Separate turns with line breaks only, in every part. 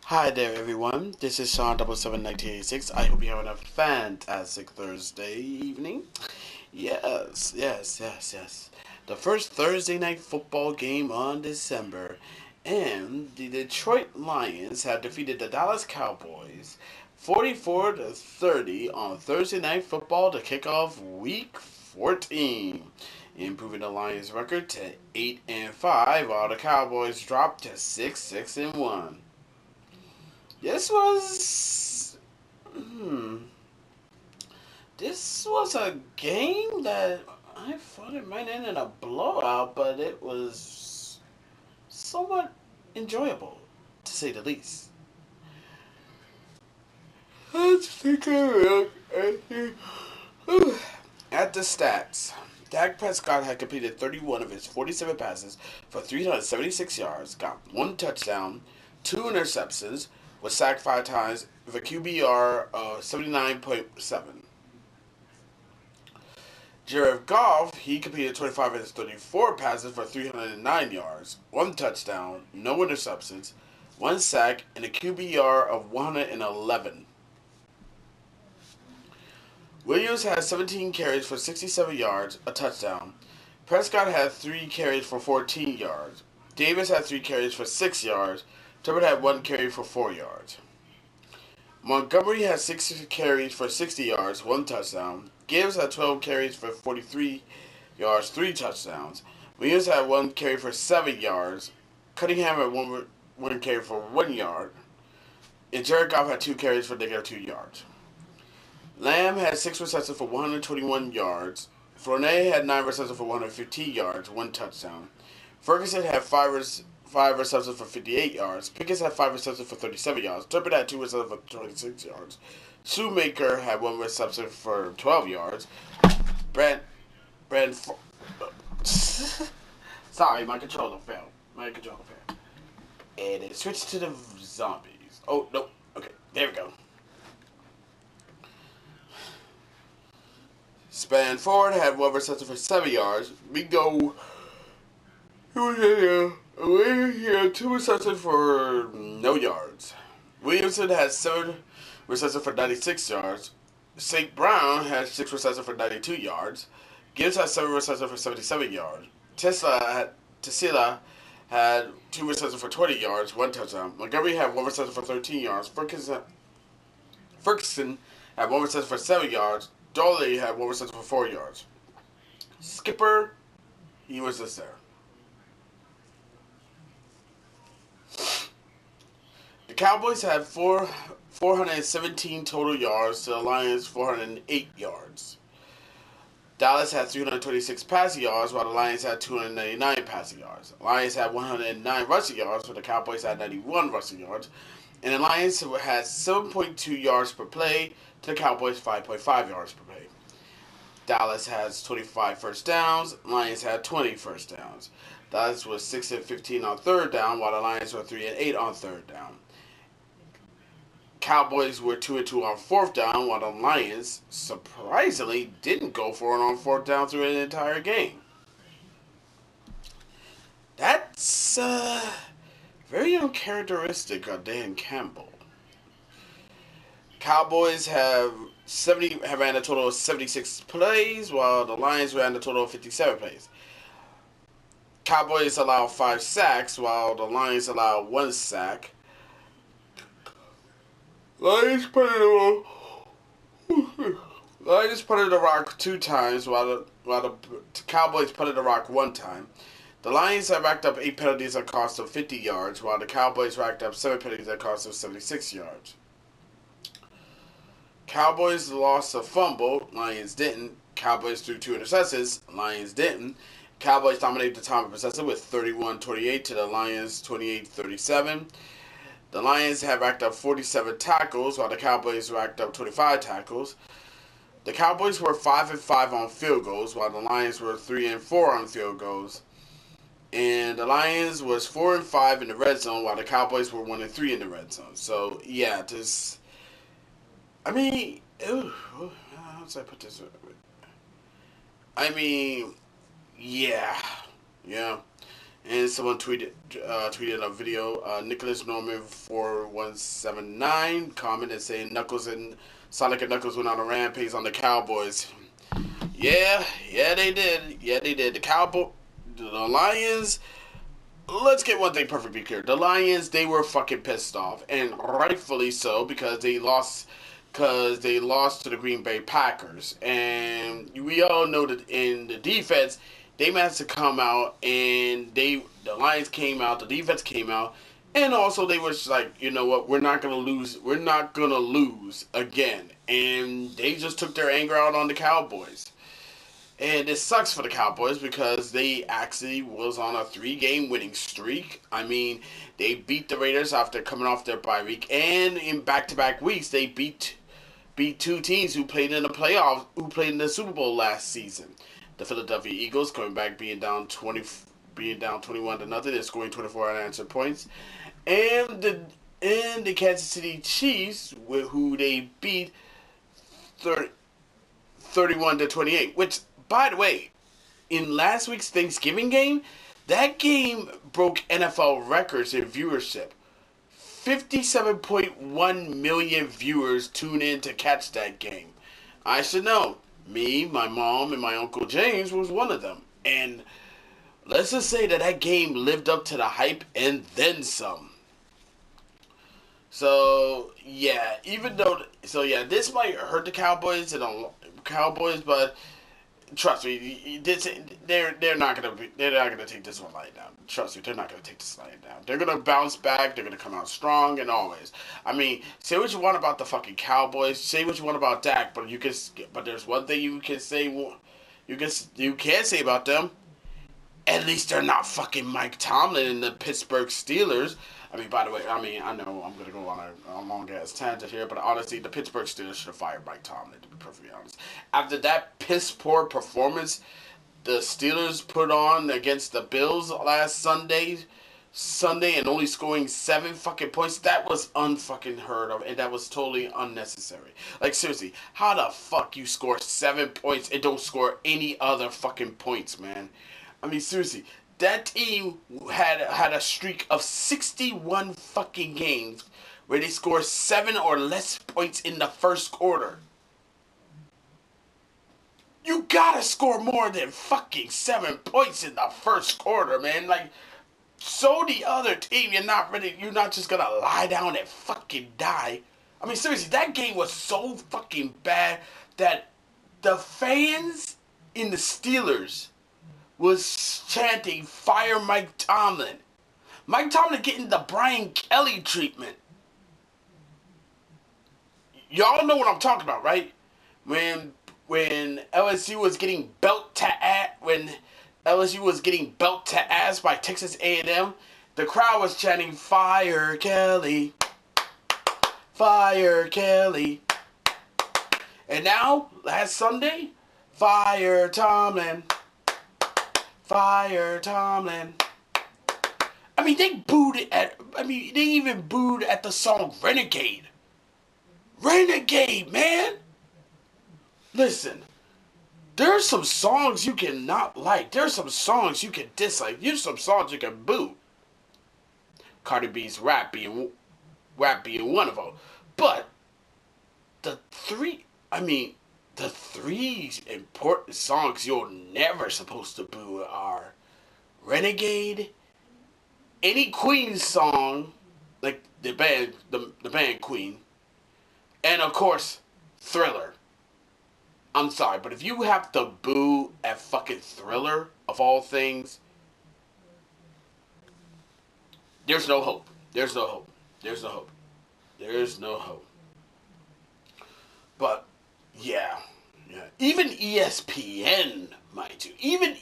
Hi there, everyone. This is Sean 777 1986. I hope you're having a fantastic Thursday evening. Yes. The first Thursday night football game on December, and the Detroit Lions have defeated the Dallas Cowboys 44-30 on Thursday night football to kick off Week 14, improving the Lions' record to 8-5, while the Cowboys dropped to 6-1. This was this was a game that I thought it might end in a blowout, but it was somewhat enjoyable, to say the least. Let's take a look at the stats. Dak Prescott had completed 31 of his 47 passes for 376 yards, got one touchdown, two interceptions, was sacked 5 times with a QBR of 79.7. Jared Goff, he completed 25 of his 34 passes for 309 yards, one touchdown, no interceptions, one sack, and a QBR of 111. Williams had 17 carries for 67 yards, a touchdown. Prescott had 3 carries for 14 yards. Davis had 3 carries for 6 yards. Turbin had 1 carry for 4 yards. Montgomery had 6 carries for 60 yards, 1 touchdown. Gibbs had 12 carries for 43 yards, 3 touchdowns. Williams had 1 carry for 7 yards. Cunningham had 1 carry for 1 yard. And Jared Goff had 2 carries for -2 yards. Lamb had 6 receptions for 121 yards. Fournette had 9 receptions for 115 yards, 1 touchdown. Ferguson had 5 receptions for 58 yards. Pickens had 5 receptions for 37 yards. Turbin had 2 receptions for 26 yards. Shoemaker had 1 reception for 12 yards. Brand. Sorry, my controller failed. And it switched to the zombies. Oh, no. Okay, there we go. Span Ford had 1 reception for 7 yards. Mingo, he had 2 receptions for no yards. Williamson had 7 receptions for 96 yards. St. Brown had 6 receptions for 92 yards. Gibbs had 7 receptions for 77 yards. Tesila had 2 receptions for 20 yards, 1 touchdown. Montgomery had 1 reception for 13 yards. Ferguson had 1 reception for 7 yards. Dolly had 1 reception for 4 yards. Skipper, he was just there. The Cowboys had 417 total yards to the Lions 408 yards. Dallas had 326 passing yards, while the Lions had 299 passing yards. The Lions had 109 rushing yards, while the Cowboys had 91 rushing yards. And the Lions had 7.2 yards per play to the Cowboys' 5.5 yards per play. Dallas has 25 first downs. Lions had 20 first downs. Dallas was 6-15 on third down, while the Lions were 3-8 on third down. Cowboys were 2-2 on fourth down, while the Lions surprisingly didn't go for it on fourth down through the entire game. That's very uncharacteristic of Dan Campbell. Cowboys have ran a total of 76 plays, while the Lions ran a total of 57 plays. Cowboys allow 5 sacks, while the Lions allow 1 sack. Lions punted the rock 2 times, while the Cowboys punted the rock 1 time. The Lions have racked up 8 penalties at a cost of 50 yards, while the Cowboys racked up 7 penalties at a cost of 76 yards. Cowboys lost a fumble, Lions didn't. Cowboys threw 2 interceptions, Lions didn't. Cowboys dominated the time of possession with 31-28 to the Lions 28-37. The Lions have racked up 47 tackles, while the Cowboys racked up 25 tackles. The Cowboys were 5-5 on field goals, while the Lions were 3-4 on field goals. And the Lions was 4-5 in the red zone, while the Cowboys were 1-3 in the red zone. So yeah, how should I put this? Yeah. And someone tweeted a video. Nicholas Norman 4179 commented saying Knuckles and Sonic and Knuckles went on a rampage on the Cowboys. Yeah, they did. Yeah, they did. The Lions. Let's get one thing perfectly clear. The Lions, they were fucking pissed off, and rightfully so, because they lost. Because they lost to the Green Bay Packers, and we all know that in the defense, they managed to come out, and the Lions came out, the defense came out, and also they was like, you know what, we're not gonna lose again, and they just took their anger out on the Cowboys. And it sucks for the Cowboys because they actually was on a 3-game winning streak. I mean, they beat the Raiders after coming off their bye week, and in back-to-back weeks, they beat two teams who played in the playoffs, who played in the Super Bowl last season. The Philadelphia Eagles coming back being down 21 to nothing, they're scoring 24 unanswered points, and the Kansas City Chiefs, who they beat 31 to 28, which, by the way, in last week's Thanksgiving game, that game broke NFL records in viewership. 57.1 million viewers tuned in to catch that game. I should know. Me, my mom, and my Uncle James was one of them. And let's just say that game lived up to the hype and then some. So, yeah, this might hurt the Cowboys but trust me, they're not gonna take this one lying down. Trust me, they're not gonna take this lying down. They're gonna bounce back. They're gonna come out strong and always. I mean, say what you want about the fucking Cowboys. Say what you want about Dak, but there's one thing you can say. You can't say about them. At least they're not fucking Mike Tomlin and the Pittsburgh Steelers. I mean, by the way, I know I'm going to go on a long-ass tangent here, but honestly, the Pittsburgh Steelers should have fired Mike Tomlin, to be perfectly honest. After that piss-poor performance the Steelers put on against the Bills last Sunday, and only scoring 7 fucking points, that was unfucking heard of, and that was totally unnecessary. Like, seriously, how the fuck you score 7 points and don't score any other fucking points, man? I mean, seriously, that team had a streak of 61 fucking games where they scored 7 or less points in the first quarter. You gotta score more than fucking 7 points in the first quarter, man. Like, so the other team, you're not just gonna lie down and fucking die. I mean, seriously, that game was so fucking bad that the fans in the Steelers was chanting, "Fire Mike Tomlin." Mike Tomlin getting the Brian Kelly treatment. Y'all know what I'm talking about, right? When LSU was getting belt to ass by Texas A&M, the crowd was chanting, "Fire Kelly, fire Kelly." And now, last Sunday, "Fire Tomlin, fire Tomlin." I mean, they even booed at the song Renegade. Renegade, man! Listen, there's some songs you cannot like. There's some songs you can dislike. There's some songs you can boo. Cardi B's rap being one of them. But the three important songs you're never supposed to boo are Renegade, any Queen song, like the band Queen, and of course, Thriller. I'm sorry, but if you have to boo at fucking Thriller, of all things, there's no hope. There's no hope. There's no hope. There's no hope. But, yeah. Even ESPN, mind you, even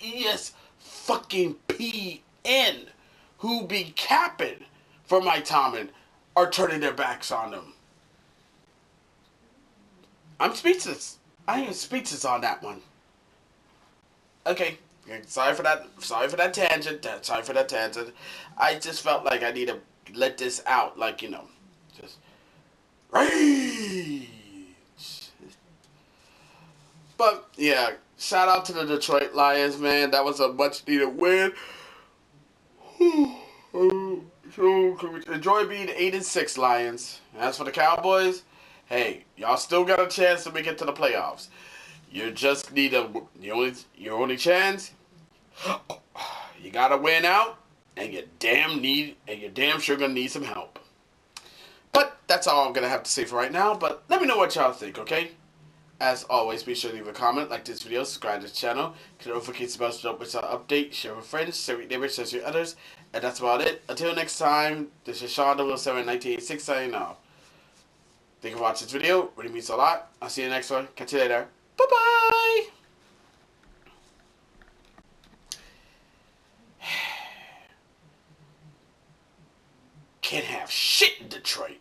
fucking PN, who be capping for Mike Tomlin, are turning their backs on him. I'm speechless. I am speechless on that one. Okay, sorry for that tangent. I just felt like I need to let this out, like, just rage. But yeah, shout out to the Detroit Lions, man. That was a much needed win. So enjoy being 8-6, Lions. As for the Cowboys, hey, y'all still got a chance to make it to the playoffs. You just need your only chance. You gotta win out, and you damn sure gonna need some help. But that's all I'm gonna have to say for right now. But let me know what y'all think, okay? As always, be sure to leave a comment, like this video, subscribe to the channel, click the notification bell so you don't update, share with friends, share with neighbors, share with others, and that's about it. Until next time, this is Sean 007 1986 signing off. Thank you for watching this video. Really means a lot. I'll see you in the next one. Catch you later. Bye bye. Can't have shit in Detroit.